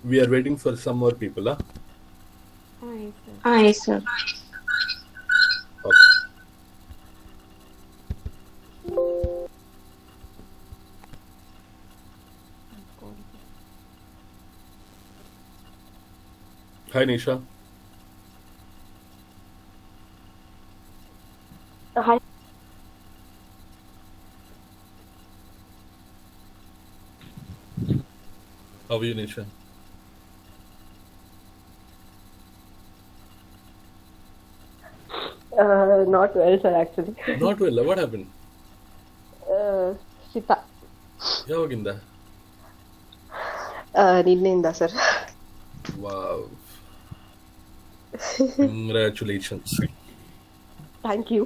We are waiting for some more people, huh? Yes, sir. Yes, sir. Okay. Call. Hi, Nisha. Hi. How are you, Nisha? Not well, sir, actually. Not well. What happened? ಶೀತ ಯಾವಾಗಿಂದ? ನಿನ್ನೆಯಿಂದ sir. Wow. Congratulations. Thank you.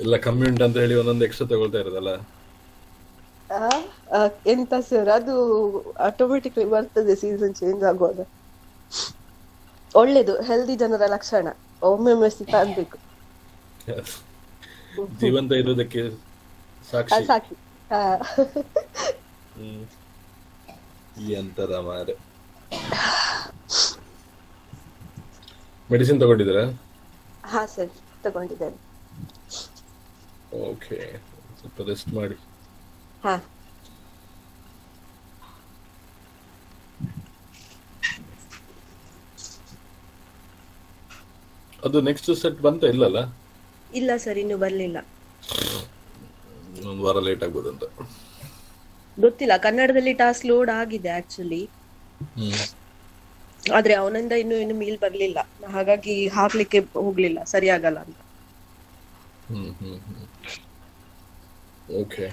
ಎಲ್ಲ ಕಮ್ಮಿ ಉಂಟು ಅಂತ ಹೇಳಿ ಒಂದೊಂದು extra ತಗೊಳ್ತಾ ಇರೋದಲ್ಲ. ಎಂತ ಸರ್, ಅದು ಆಟೋಮೆಟಿಕ್ಲಿ ಬರ್ತದೆ ಸೀಸನ್ ಚೇಂಜ್ ಆಗುವಾಗ. ಒಳ್ಳೇದು, ಹೆಲ್ದಿ ಜನರ ಲಕ್ಷಣ. ಒಮ್ಮೊಮ್ಮೆ ಶೀತ ಅನ್ಬೇಕು. ಜೀವಂತ ಇರೋದಕ್ಕೆ ಸಾಕ್ಷಿ. ಸಾಕ್ಷಿ. ಎಂತದ ಮಾರೆ. ಮೆಡಿಸಿನ್ ತಗೊಂಡಿದ್ದೀರಾ? ಹಾ ಸರ್, ತಗೊಂಡಿದ್ದೇನೆ. ಓಕೆ, ಸ್ವಲ್ಪ ರೆಸ್ಟ್ ಮಾಡಿ. ಹಾ. ಅದು ನೆಕ್ಸ್ಟ್ ಸೆಟ್ ಬಂತ ಇಲ್ಲಲ್ಲ? ಇಲ್ಲ ಸರ್, ಇನ್ನು ಬರ್ಲಿಲ್ಲ. ಒಂದು ವಾರ ಲೇಟ್ ಆಗ್ಬೋದು ಅಂತ ಗೊತ್ತಿಲ್ಲ. ಕನ್ನಡದಲ್ಲಿ ಟಾಸ್ಕ್ ಲೋಡ್ ಆಗಿದೆ ಆಕ್ಚುಲಿ, ಆದ್ರೆ ಅವನಿಂದ ಇನ್ನು ಮೇಲ್ ಬರ್ಲಿಲ್ಲ. ಹಾಗಾಗಿ ಹಾಕ್ಲಿಕ್ಕೆ ಹೋಗ್ಲಿಲ್ಲ, ಸರಿಯಾಗಲ್ಲ ಅಂತ. Okay.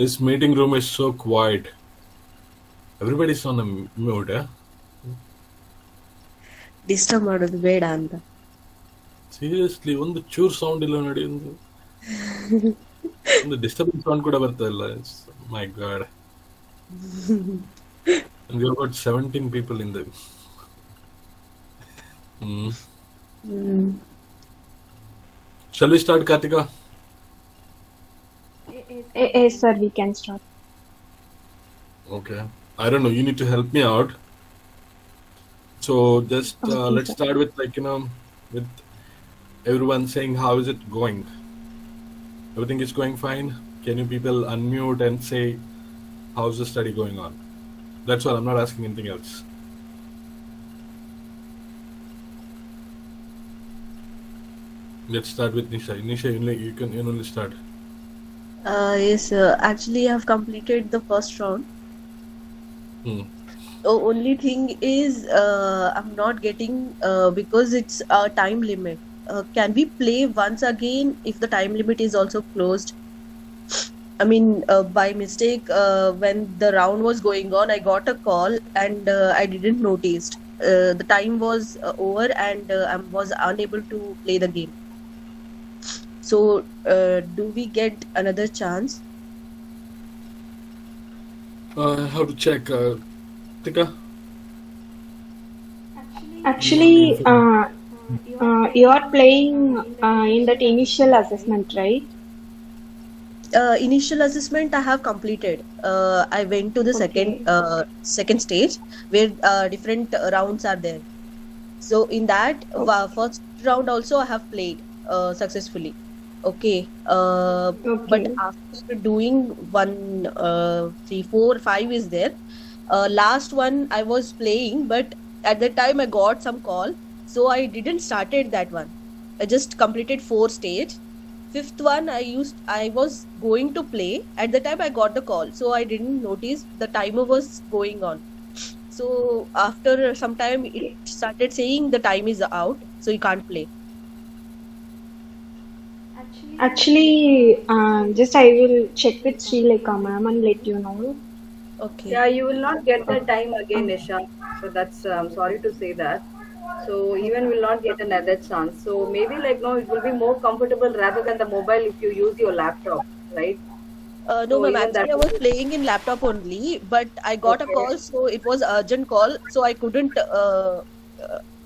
This meeting room is so quiet. Everybody's on a mute. Disturb ಮಾಡೋದು ಬೇಡ ಅಂತ. ಸೀರಿಯಸ್ಲಿ ಒಂದು ಚೂರ್ ಸೌಂಡ್ ಇಲ್ಲ ನೋಡಿ. ಒಂದು ಡಿಸ್ಟರ್ಬೆನ್ಸ್ ಸೌಂಡ್ ಕೂಡ ಬರ್ತಾ ಇಲ್ಲ. ಮೈ god. And we have got 17 people in the. Shall we start, Kartika? Yes, sir, we can start. Okay. I don't know. You need to help me out. So just let's start with with everyone saying how is it going. Everything is going fine. Can you people unmute and say how's the study going on? That's all. I'm not asking anything else. Let's start with Nisha. Nisha, you can only start. Yes, actually I have completed the first round. Only thing is, I'm not getting because it's a time limit. Can we play once again if the time limit is also closed? I mean, by mistake, when the round was going on, I got a call and I didn't notice. The time was over and I was unable to play the game. So, do we get another chance? I have to check. Tika, Actually, if you are playing in that initial assessment, right? Initial assessment I have completed. I went to the Okay. second stage where different rounds are there. So in that O- first round also I have played successfully. Okay. But Okay. after doing one, three, four, five is there. Last one I was playing, but at that time I got some call, so I didn't started that one. I just completed four stage. Fifth one I was going to play. At the time I got the call, so I didn't notice the timer was going on. So after some time it started saying the time is out, so you can't play. Actually, just I will check with Sri Lekha ma'am and let you know. Okay. Yeah, you will not get Uh, that time again, uh, Nisha. So that's sorry to say that. So even will not get another chance. So maybe like no, it will be more comfortable rather than the mobile if you use your laptop, right? No, So ma'am. even that Actually, I will was be playing in laptop only, but I got a okay. call, so it was urgent call, so I couldn't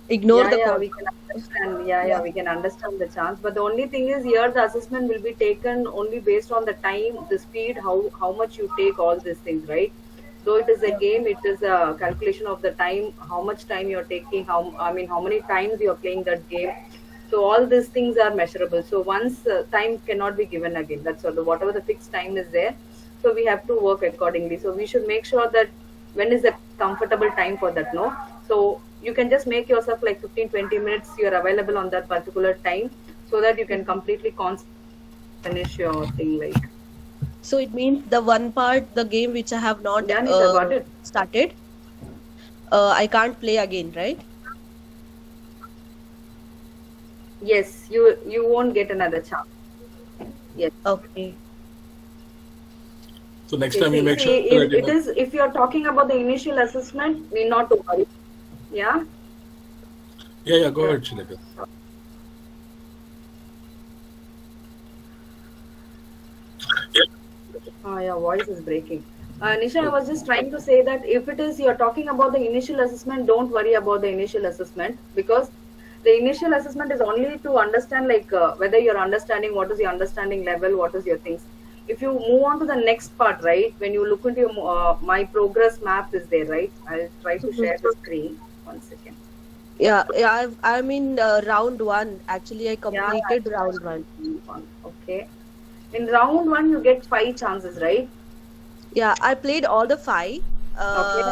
ignore Yeah, the yeah, call. we can understand. Yeah, Yeah. yeah, we can understand the chance. But the only thing is here the assessment will be taken only based on the time, the speed, how much you take all these things, right? Though it is a Yeah. game, it is a calculation of the time, how much time you're taking, how I mean how many times you're playing that game. So all these things are measurable. So once time cannot be given again. That's all. Whatever the fixed time is there, so we have to work accordingly. So we should make sure that when is the comfortable time for that, no? So you can just make yourself like 15-20 minutes you're available on that particular time so that you can Mhm. completely finish your thing like. So it means the one part, the game which I have not Yeah, Nisha, got it. started, I can't play again, right? Yes, you won't get another chance. Yes. Okay. so next Okay, time you see, make see, sure that if it is, if you're talking about the initial assessment, need not to worry. Yeah. yeah, yeah. Go Yeah. ahead, Shileka. Your voice is breaking. Nisha, I was just trying to say that if it is you're talking about the initial assessment, don't worry about the initial assessment because the initial assessment is only to understand like whether you're understanding what is your understanding level, what is your things. If you move on to the next part, right? When you look into your my progress map is there, right? I'll try to Mhm. share the screen. One second. Yeah, yeah. I'm in round one. Actually, I Yeah, completed round one. okay. In round one, you get five chances, right? Yeah, I played all the five. Okay.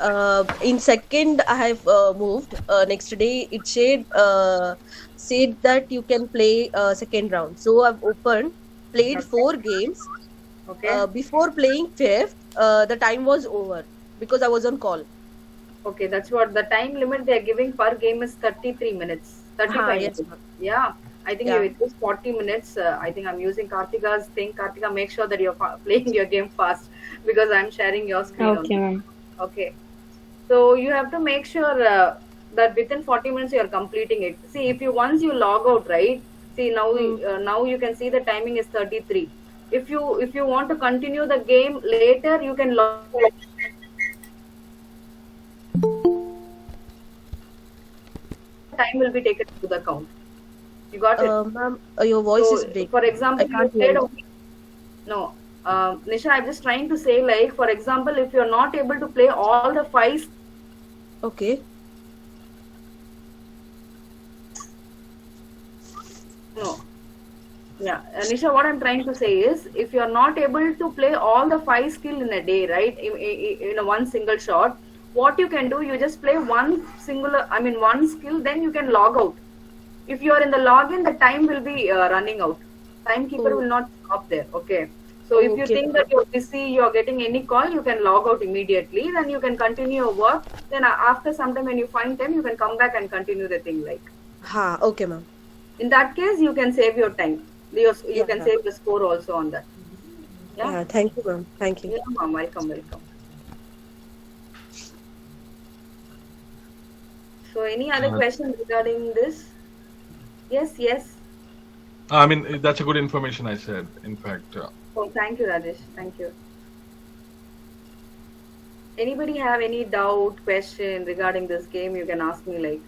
Uh, in second, I have moved. Next day, it said that you can play second round. So I've opened, played Okay. four games. Okay. Before playing fifth, the time was over because I was on call. Okay, that's what the time limit they are giving per game is 33 minutes, Ha, 35 yes, minutes. ma'am. Yeah, I think Yeah. it is 40 minutes. I think I'm using Kartika's thing. Kartika, make sure that you're playing your game fast because I'm sharing your screen okay, only. ma'am. Okay, so you have to make sure that within 40 minutes you're completing it. See, if you once you log out, right? See now, Hmm. now you can see the timing is 33. If you want to continue the game later, you can log. Time will be taken to the count. You got it. Ma'am, your voice is So, for breaking. I example, you can't hear played you. only no. Nisha, I'm just trying to say, like, for example, if you're not able to play all the five, Okay. no, yeah, Nisha, what I'm trying to say is, if you're not able to play all the five skill in a day, right, in a one single shot, what you can do, you just play one singular, I mean, one skill, then you can log out. If you are in the login, the time will be running out. Timekeeper Oh, will not stop there. Okay. So if you Okay. think that you're busy, you're getting any call, you can log out immediately. Then you can continue your work. Then after some time, when you find time, you can come back and continue the thing. Like Ha. Okay, ma'am. in that case, you can save your time. You Yeah. can save the score also on that. Yeah. Yeah. Thank you, ma'am. Thank you. Yeah, ma'am. Welcome, welcome. So any other Uh, questions regarding this? Yes, yes. I mean, that's a good information. I said, in fact. Oh, thank you, Rajesh. Thank you. Anybody have any doubt, question regarding this game? You can ask me. Like,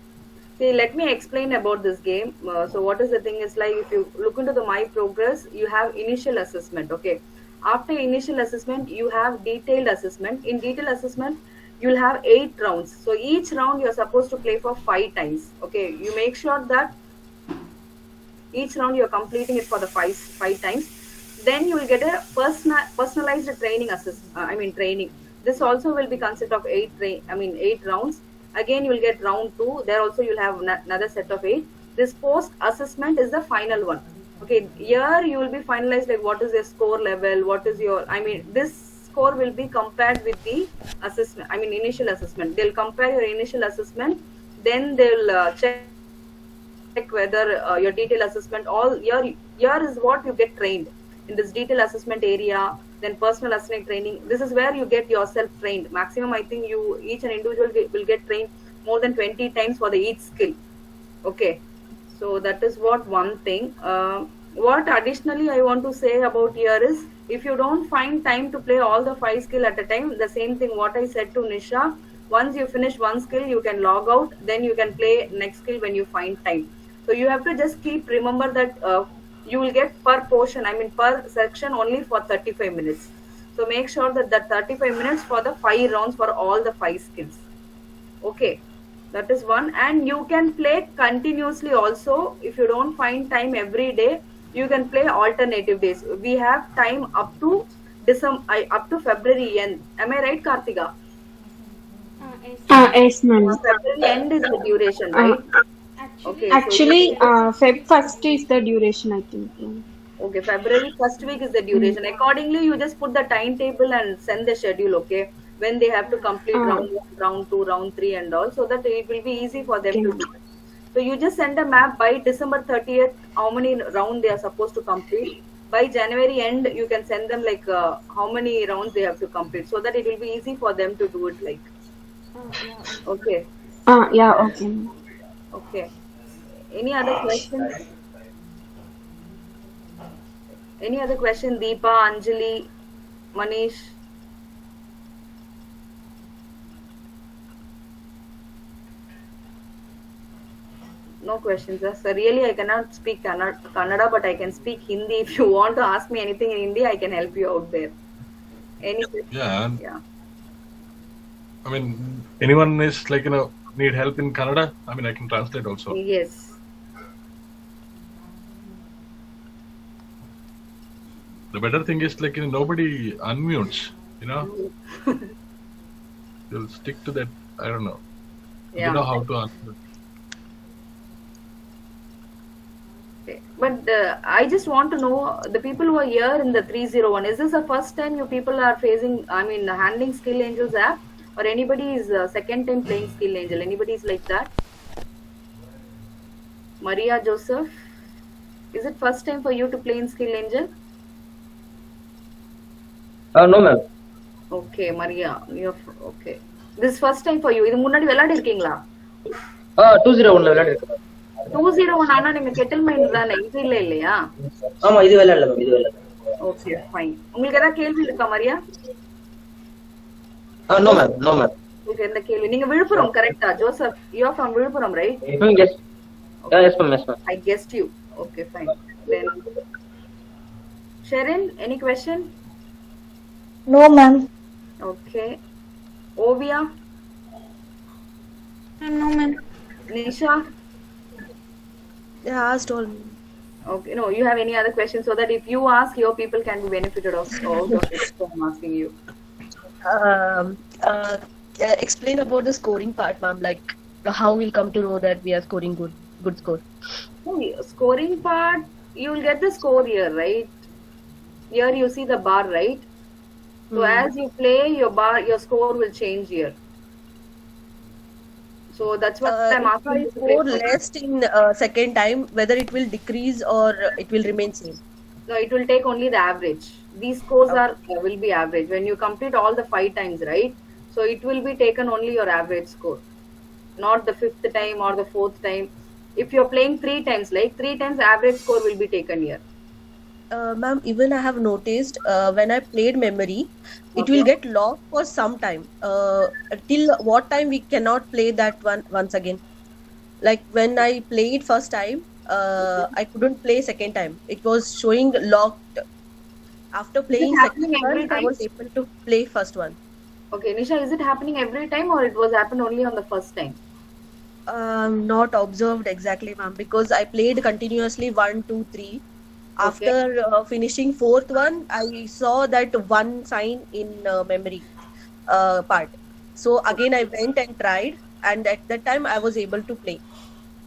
see, let me explain about this game. So, what is the thing is like, if you look into the My Progress, you have initial assessment. Okay. After initial assessment, you have detailed assessment. In detailed assessment, you'll have 8 rounds. So each round you're supposed to play for 5 times. Okay. You make sure that each round you're completing it for the five times. Then you will get a personalized training training. This also will be consist of 8 rounds. Again you will get round 2. There also you'll have another set of 8. This post assessment is the final one. Okay, here you will be finalized like what is your score level, what is your this score will be compared with the assessment, initial assessment. They'll compare your initial assessment, then they'll check whether your detailed assessment, all here is what you get trained in this detailed assessment area. Then personal assessment training, this is where you get yourself trained maximum. I think you each and individual will get trained more than 20 times for the each skill. Okay, so that is one thing. What additionally I want to say about here is, if you don't find time to play all the 5 skill at a time, the same thing what I said to Nisha, once you finish one skill you can log out, then you can play next skill when you find time. So you have to just keep remember that you will get per portion, per section only for 35 minutes. So make sure that 35 minutes for the 5 rounds for all the 5 skills. Okay, that is one. And you can play continuously also. If you don't find time every day, you can play alternative days. We have time up to February end. Am I right, Kartika? Yes, ma'am. February end is the duration, right? Okay, Actually, Feb 1st is the duration, I think. Okay, February first week is the duration. Accordingly, you just put the timetable and send the schedule. Okay, when they have to complete round 1, round 2, round 3, and all, so that it will be easy for them to do it. So you just send a map by December 30th. How many rounds they are supposed to complete? By January end, you can send them like how many rounds they have to complete, so that it will be easy for them to do it. Like, okay. Yeah, okay. Okay. Any other questions? Any other question? Deepa, Anjali, Manish? No questions. So really, I cannot speak Kannada, but I can speak Hindi. If you want to ask me anything in Hindi, I can help you out there. Any question? Yeah. I mean, anyone is like, need help in Kannada? I mean, I can translate also. Yes. The better thing is like, nobody unmutes, You'll stick to that. I don't know. Yeah. You know how to answer. Okay. But I just want to know, the people who are here in the 301, is this the first time you people are facing, handling Skill Angels app? Or anybody is second time playing Skill Angel? Anybody is like that? Maria Joseph, is it first time for you to play in Skill Angel? No, ma'am. Okay, Maria, you're okay. This is first time for you. இது முன்னாடி விளையாடி இருக்கீங்களா? 201 விளையாடிருக்கேன். 201 ஆனா நீங்க settlement தானே, இது இல்லையா? ஆமா, இது விளையாடல மேம், இது விளையாடல. Okay, fine. உங்களுக்கு ஏதாவது கேள்வி இருக்கா Maria? No, ma'am. No, ma'am. உங்களுக்கு எந்த கேள்வி? நீங்க விழுப்புரம் கரெக்ட்டா? Joseph, you are from Villupuram, right? Yes. Yes, ma'am. Yes, ma'am. I guessed you. Okay, fine. Then Sharon, any question? No, ma'am. Okay. Ovia? No, ma'am. Nisha? Yeah, asked all. Okay, no, you have any other questions, so that if you ask, your people can be benefited of all of it. So I'm asking you. Explain about the scoring part, ma'am. Like, how we'll come to know that we are scoring good score. Scoring part, you will get the score here, right? here you see the bar, right? So as you play, your score will change here. So that's what I'm If asking I you to play score for. less in second time, whether it will decrease or it will remain same. No, it will take only the average. These scores are will be average when you complete all the 5 times, right? So it will be taken only your average score, not the 5th time or the 4th time. If you're playing 3 times, like 3 times, average score will be taken here. Ma'am, even I have noticed when I played memory, it Okay. will get locked for some time. Till what time we cannot play that one once again? Like when I played first time, I couldn't play second time. It was showing locked. After Is it playing happening second every one, I time? was able to play first one. Okay, Nisha, is it happening every time or it was happened only on the first time? Not observed exactly, ma'am, because I played continuously 1, 2, 3. Okay. After finishing fourth one, I saw that one sign in memory part. So again, I went and tried, and at that time, I was able to play.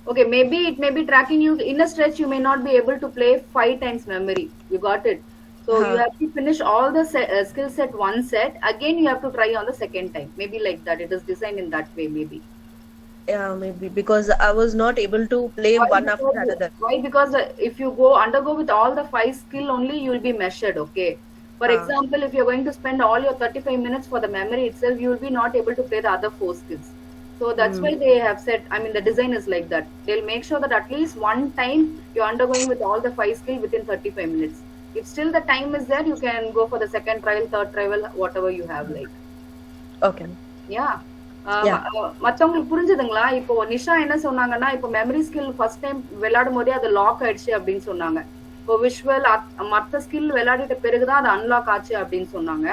Okay, maybe it may be tracking you in a stretch. You may not be able to play 5 times memory. You got it. So you have to finish all the skill set one set. Again, you have to try on the second time. Maybe like that. It is designed in that way. Maybe. Yeah, maybe because I was not able to play Why? one after another. Why? Because if you go undergo with all the 5 skill only, you will be measured. Okay. For example, if you're going to spend all your 35 minutes for the memory itself, you will be not able to play the other 4 skills. So that's why they have said, I mean, the design is like that. They'll make sure that at least one time you're undergoing with all the 5 skill within 35 minutes. If still the time is there, you can go for the second trial, third trial, whatever you have like. Okay. Yeah. மற்றவங்களுக்கு புரிஞ்சுதுங்களா? இப்போ நிஷா என்ன சொன்னாங்கன்னா, இப்போ memory skill first time விளையாடும் போதே அது lock ஆயிடுச்சு அப்படின்னு சொன்னாங்க. இப்போ விஷுவல் மற்ற ஸ்கில் விளையாடிட்ட பிறகுதான் அது அன்லாக் ஆச்சு அப்படின்னு சொன்னாங்க.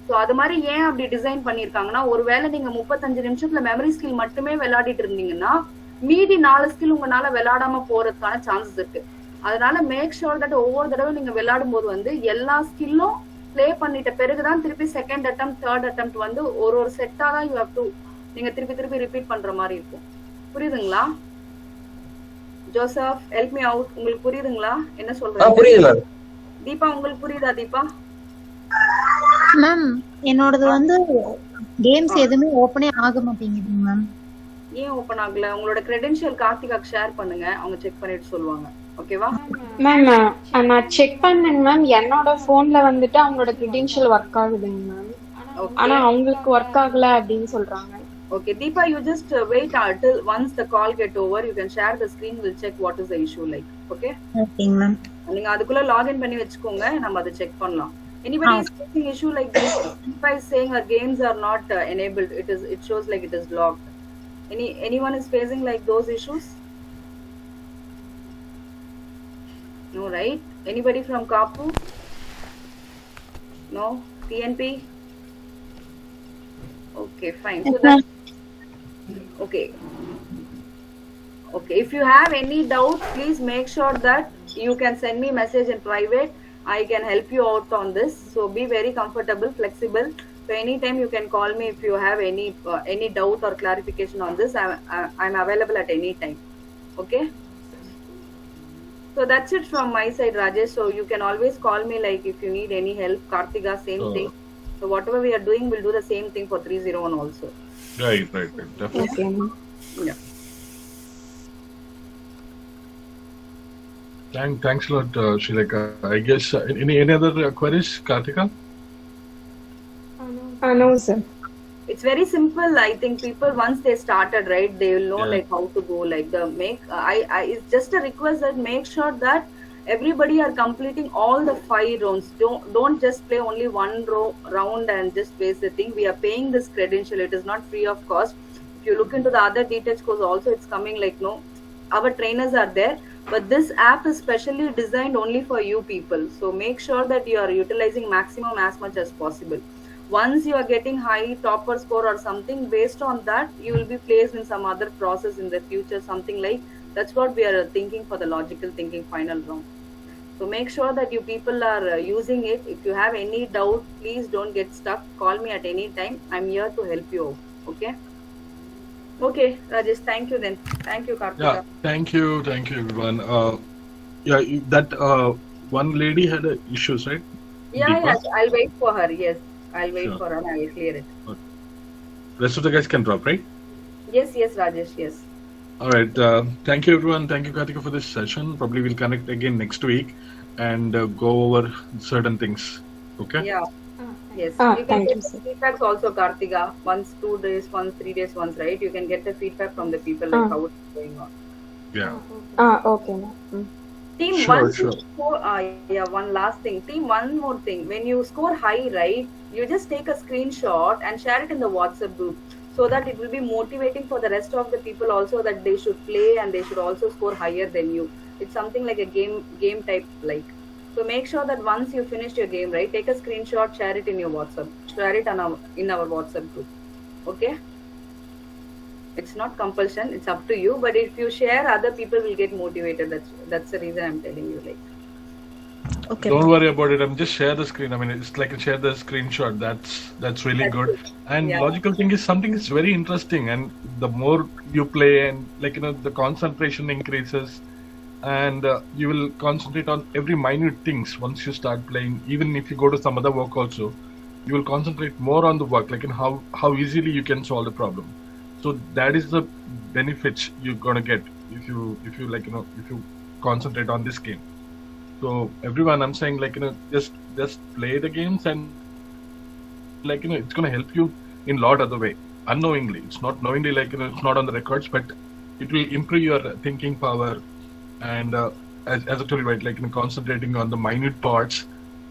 ஸோ அது மாதிரி ஏன் அப்படி டிசைன் பண்ணியிருக்காங்கன்னா, ஒருவேளை நீங்க 35 நிமிஷத்துல மெமரி ஸ்கில் மட்டுமே விளையாடிட்டு இருந்தீங்கன்னா மீதி 4 ஸ்கில் உங்களால விளையாடாம போறதுக்கான சான்சஸ் இருக்கு. அதனால மேக் ஷோர் தட் ஒவ்வொரு தடவை நீங்க விளையாடும் போது வந்து எல்லா ஸ்கில்லும் பிளே பண்ணிட்ட பிறகுதான் திருப்பி செகண்ட் அட்டம் தேர்ட் அட்டம் வந்து ஒரு செட்டா தான் யூ ஹேவ் டு நீங்க திருப்பி ரிப்பீட் பண்ற மாதிரி இருக்கும். புரியுதுங்களா? Joseph, help me out. உங்களுக்கு புரியுதுங்களா என்ன சொல்றீங்க? புரியுது மேம். தீபா, உங்களுக்கு புரியுதா தீபா? மேம், என்னோடது வந்து கேம்ஸ் எதுவுமே ஓபனே ஆக மாட்டேங்குது மேம். ஏன் ஓபன் ஆகல? உங்களோட கிரெடென்ஷியல் கார்த்திகாக்கு ஷேர் பண்ணுங்க, அவங்க செக் பண்ணிட்டு சொல்லுவாங்க. ஓகேவா மேம்? நான் செக் பண்ணேங்க மேம். என்னோட போன்ல வந்துட்டு அவங்களோட கிரெடென்ஷியல் ஒர்க் ஆகுதுங்க மேம். ஆனா அவங்களுக்கு ஒர்க் ஆகல அப்படின்னு சொல்றாங்க. Okay, Deepa, you just wait until once the call get over, you can share the screen. We'll check what is the issue like. Okay? Okay, ma'am. நீங்க அதுக்குள்ள லாகின் பண்ணி வெச்சுக்கோங்க, நம்ம அதை செக் பண்ணலாம். Anybody is facing issue like this? Deepa is saying our games are not enabled. It shows like it is locked. Anyone is facing like those issues? No, right? Anybody from Kapu? No? TNP? Okay, fine. So that okay. If you have any doubt, please make sure that you can send me message in private. I can help you out on this. So be very comfortable, flexible. So anytime you can call me if you have any doubt or clarification on this. I'm available at any time. Okay. So that's it from my side, Rajesh. So you can always call me like if you need any help. Kartika, same thing. So whatever we are doing, we'll do the same thing for 301 also. Right. Definitely. Okay. Yeah. Thanks a lot, Srilekha. I guess any other queries, Kartika? No, sir. It's very simple. I think people once they started, right, they will know like how to go. Like it's just a request that make sure that everybody are completing all the 5 rounds. Don't just play only one round and just waste the thing. We are paying this credential. It is not free of cost. If you look into the other details course also, it's coming like no, our trainers are there, but this app is specially designed only for you people. So make sure that you are utilizing maximum as much as possible. Once you are getting high topper score or something, based on that you will be placed in some other process in the future, something like that's what we are thinking for the logical thinking final round. So make sure that you people are using it. If you have any doubt, please don't get stuck. Call me at any time. I'm here to help you out. Okay, Rajesh, thank you then. Thank you, Kartika. Yeah, thank you everyone. That one lady had issues, right? Yeah, Deepa? yes, I'll wait for her. Yes, I'll wait Sure. for her and I will clear it. Rest of the guys can drop, right? Yes, Rajesh, yes. All right. Thank you, everyone. Thank you, Kartika, for this session. Probably we'll connect again next week and go over certain things. Okay? Yeah. Yes. You can Thank get you, the sir. feedbacks also, Kartika. Once 2 days, once 3 days, once, right? You can get the feedback from the people like how it's going on. Yeah. Okay, ma'am. Team, Sure, once you sure. score, yeah, one last thing. Team, one more thing. When you score high, right, you just take a screenshot and share it in the WhatsApp group so that it will be motivating for the rest of the people also that they should play and they should also score higher than you. It's something like a game type like. So make sure that once you finish your game, right, take a screenshot, share it in your WhatsApp, share it on in our WhatsApp group. Okay? It's not compulsion, it's up to you, but if you share, other people will get motivated. That's the reason I'm telling you, like. Okay. Don't worry about it. Just share the screen. I mean, it's like share the screenshot. That's really good. And Yeah. logical thing is something is very interesting. And the more you play, and the concentration increases, and you will concentrate on every minute things once you start playing. Even if you go to some other work also, you will concentrate more on the work, like in how easily you can solve the problem. So that is the benefits you're gonna get if you if you concentrate on this game. So everyone, I'm saying just play the games and it's gonna help you in lot other way unknowingly. It's not knowingly, it's not on the records, but it will improve your thinking power and as I told you, right, concentrating on the minute parts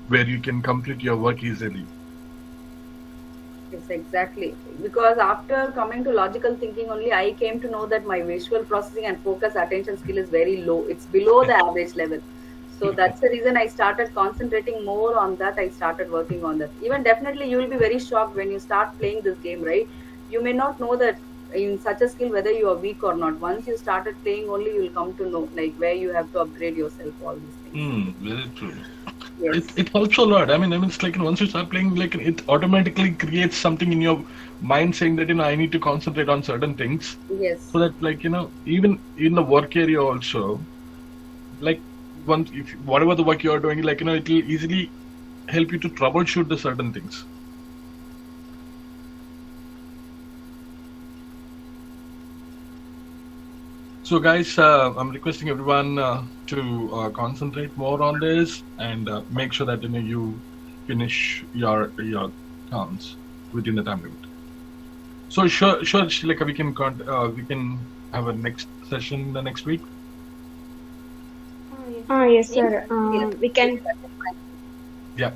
where you can complete your work easily. Yes, exactly. Because after coming to logical thinking only, I came to know that my visual processing and focus attention skill is very low. It's below the average level. So that's the reason I started concentrating more on that. I started working on that. Even definitely you will be very shocked when you start playing this game, right? You may not know that in such a skill whether you are weak or not. Once you started playing only, you will come to know like where you have to upgrade yourself, all these things. Very true. Yes. It helps a lot. I mean, it's like once you start playing, it automatically creates something in your mind saying that I need to concentrate on certain things. Yes. So that even in the work area also, once if whatever the work you are doing, it will easily help you to troubleshoot the certain things. So guys, I'm requesting everyone to concentrate more on this and make sure that you finish your counts within the time limit. So sure, Shilaka, we can have a next session the next week. Yes, sir. We can. Yeah.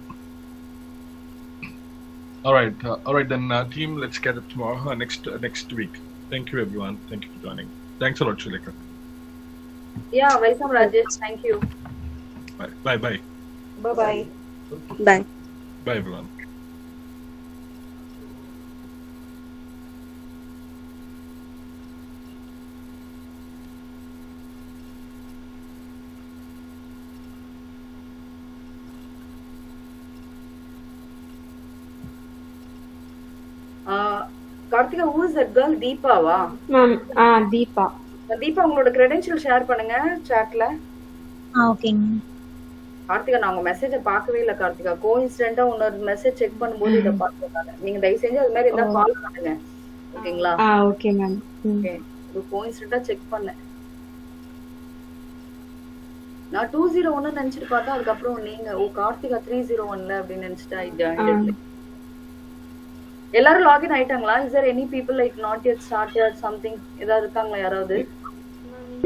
All right then, team. Let's get up tomorrow, next week. Thank you, everyone. Thank you for joining. Thanks a lot, Shilaka. Yeah, welcome, Rajesh. Thank you. Bye. Bye-bye. Bye. Bye, everyone. Karthika, who is that girl? Deepa வா? Ma'am, Deepa. Deepa உங்களோட credential share பண்ணுங்க சாட்ல. ஓகேங்க. கார்த்திகா, நான் உங்க மெசேஜை பார்க்கவே இல்ல கார்த்திகா. கோஇன்சிடென்ட்டா இன்னொரு மெசேஜ் செக் பண்ணும்போது இத பார்த்தேன். நீங்க தயவு செஞ்சு அது மாதிரி இருந்தா கால் பண்ணுங்க. ஓகேங்களா? Okay ma'am. ஓகே. இது கோஇன்சிடென்ட்டா செக் பண்ணேன். நான் 201 நினைச்சிட்டு பார்த்தா அதுக்கப்புறம் நீங்க கார்த்திகா 301ல அப்படி நினைச்சிட்டா இது. எல்லாரும் லாகின் ஆயிட்டாங்களா? Is there any people like not yet started something? ஏதாவது இருக்காங்களா யாராவது?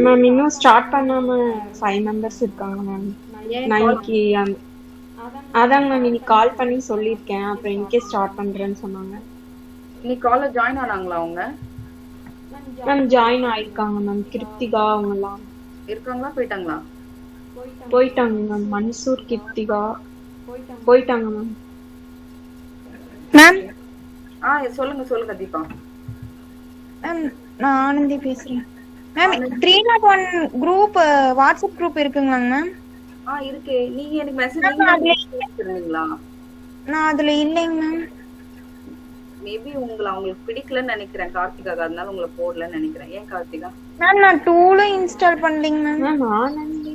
மேம் இன்னும் ஸ்டார்ட் பண்ணாம 5 மெம்பர்ஸ் இருக்காங்க மேம். நாளைக்கு அதான் மேம் இன்னைக்கு கால் பண்ணி சொல்லியிருக்கேன். அப்புறம் இன்னைக்கே ஸ்டார்ட் பண்றேன்னு சொன்னாங்க. இன்னைக்கு கால்ல ஜாயின் ஆனாங்களா அவங்க? மேம் ஜாயின் ஆயிருக்காங்க மேம். கிருத்திகா அவங்கலாம் இருக்காங்களா போயிட்டாங்களா? போயிட்டாங்க மேம். மன்சூர், கிருத்திகா போயிட்டாங்க மேம். மேம் சொல்லுங்க தீபா. மேம் நான் ஆனந்தி பேசுறேன். மேம் 301 குரூப் வாட்ஸ்அப் குரூப் இருக்குங்களாங்க மேம்? இருக்கே. நீங்க எனக்கு மெசேஜ் பண்ணிருந்தீங்களா? நான் அதுல இல்லைங்க மேம். மேபி உங்களுக்கு பிடிக்கலன்னு நினைக்கிறேன் கார்த்திகா, அதனால உங்களை போடலன்னு நினைக்கிறேன். ஏன் கார்த்திகா? மேம் நான் டூலும் இன்ஸ்டால் பண்ணலைங்க மேம். மேம் ஆனந்தி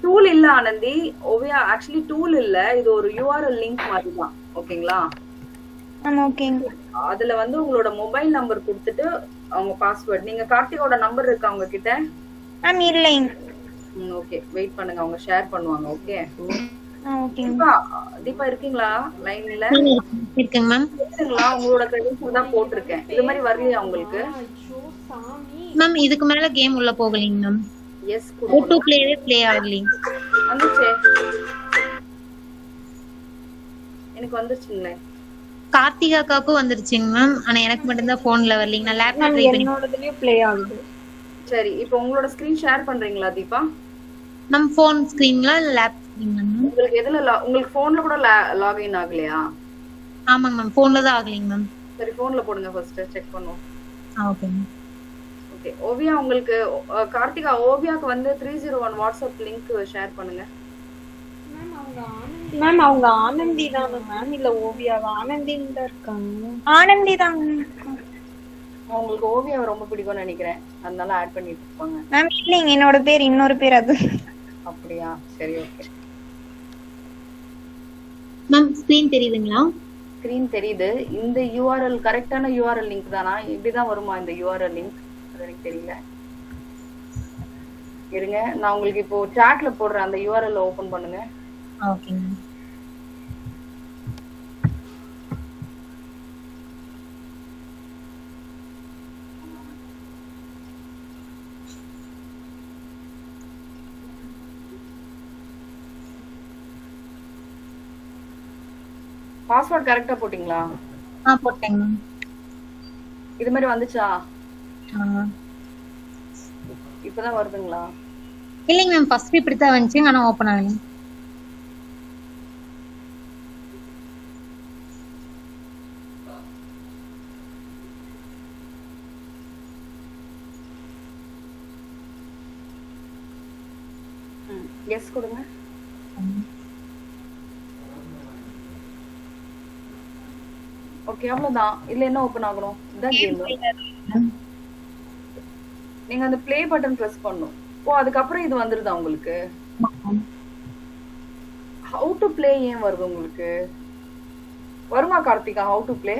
டூல் இல்ல ஆனந்தி. ஓவியா ஆக்சுவலி டூல் இல்ல, இது ஒரு URL லிங்க் மாதிரி தான். ஓகேங்களா? மேம் ஓகேங்க. அதுல வந்து உங்களோட மொபைல் நம்பர் கொடுத்துட்டு அவங்க பாஸ்வேர்ட். நீங்க கார்த்திகோட நம்பர் இருக்கா உங்க கிட்ட? மேம் இல்லைங்க. ஓகே, வெயிட் பண்ணுங்க, அவங்க ஷேர் பண்ணுவாங்க. ஓகே ஓகேங்க. தீபா இருக்கீங்களா லைன்ல? இருக்குங்க மேம். இருக்குங்களா? உங்களோட கிரெடிட்ஸ் தான் போட்டிருக்கேன். இது மாதிரி வரலையா உங்களுக்கு? மேம் இதுக்கு மேல கேம் உள்ள போகலீங்க மேம். எஸ் ஓ2 பிளேவே ப்ளே ஆகலீங்க. வந்துச்சே, எனக்கு வந்துச்சுங்களே. கார்த்திகாக்காவுக்கு வந்துருச்சுங்க மேம். ஆனா எனக்கு மட்டும் தான் போன்ல வரலீங்க. நான் லேப்டாப் ட்ரை பண்ணி என்னோடதுலயே ப்ளே ஆகுது. சரி, இப்போ உங்களோட ஸ்கிரீன் ஷேர் பண்றீங்களா தீபா? மேம் போன் ஸ்கிரீன்ல இல்ல லேப் ஸ்கிரீன்ல மேம்? உங்களுக்கு எதுல உங்களுக்கு போன்ல கூட லாகின் ஆகலையா? ஆமாங்க மேம், போன்ல தான் ஆகலீங்க மேம். சரி, போன்ல போடுங்க, ஃபர்ஸ்ட் செக் பண்ணுவோம். Okay ma'am. ஓகே ஓவியா, உங்களுக்கு கார்த்திகா ஓவியாக்கு வந்து 301 வாட்ஸ்அப் லிங்க் ஷேர் பண்ணுங்க. மேம் அவங்க ஆனந்தி தானே மேம்? இல்ல ஓவியாவா? ஆனந்தின்னு தான் இருக்காங்க. ஆனந்தி தாங்க. உங்களுக்கு ஓவியாவை ரொம்ப பிடிக்கும்னு நினைக்கிறேன், அதனால ஆட் பண்ணிட்டு இருப்பாங்க. மேம் இல்லைங்க, என்னோட பேர் இன்னொரு பேர் அது. அப்படியா? சரி, ஓகே. மேம் ஸ்கிரீன் தெரியுதுங்களா? ஸ்கிரீன் தெரியுது. இந்த URL கரெக்டான URL லிங்க் தானா? இப்படிதான் வருமா இந்த URL லிங்க்? அது எனக்கு தெரியல. இருங்க, நான் உங்களுக்கு இப்போ சாட்ல போடுறேன், அந்த URL ஓபன் பண்ணுங்க. Okay ma'am. பாஸ்வேர்ட் கரெக்டா போட்டீங்களா? போட்டேங்க மேம். இது மாதிரி வந்துச்சா? ஆ. இப்பதான் வருதுங்களா? இல்லைங்க மேம், ஃபர்ஸ்ட் இப்படி தான் வந்துச்சு, ஆனா ஓபன் ஆகல. எஸ் கொடுங்க. ஓகே, அவ்வளவுதான். இதுல என்ன ஓபன் ஆகணும்? இதான் கேம். நீங்க அந்த ப்ளே பட்டன் பிரஸ் பண்ணணும். ஓ, அதுக்கப்புறம் இது வந்துருதா உங்களுக்கு? ஹவு டு ப்ளே ஏன் வருது உங்களுக்கு? வருமா கார்த்திகா ஹவு டு ப்ளே?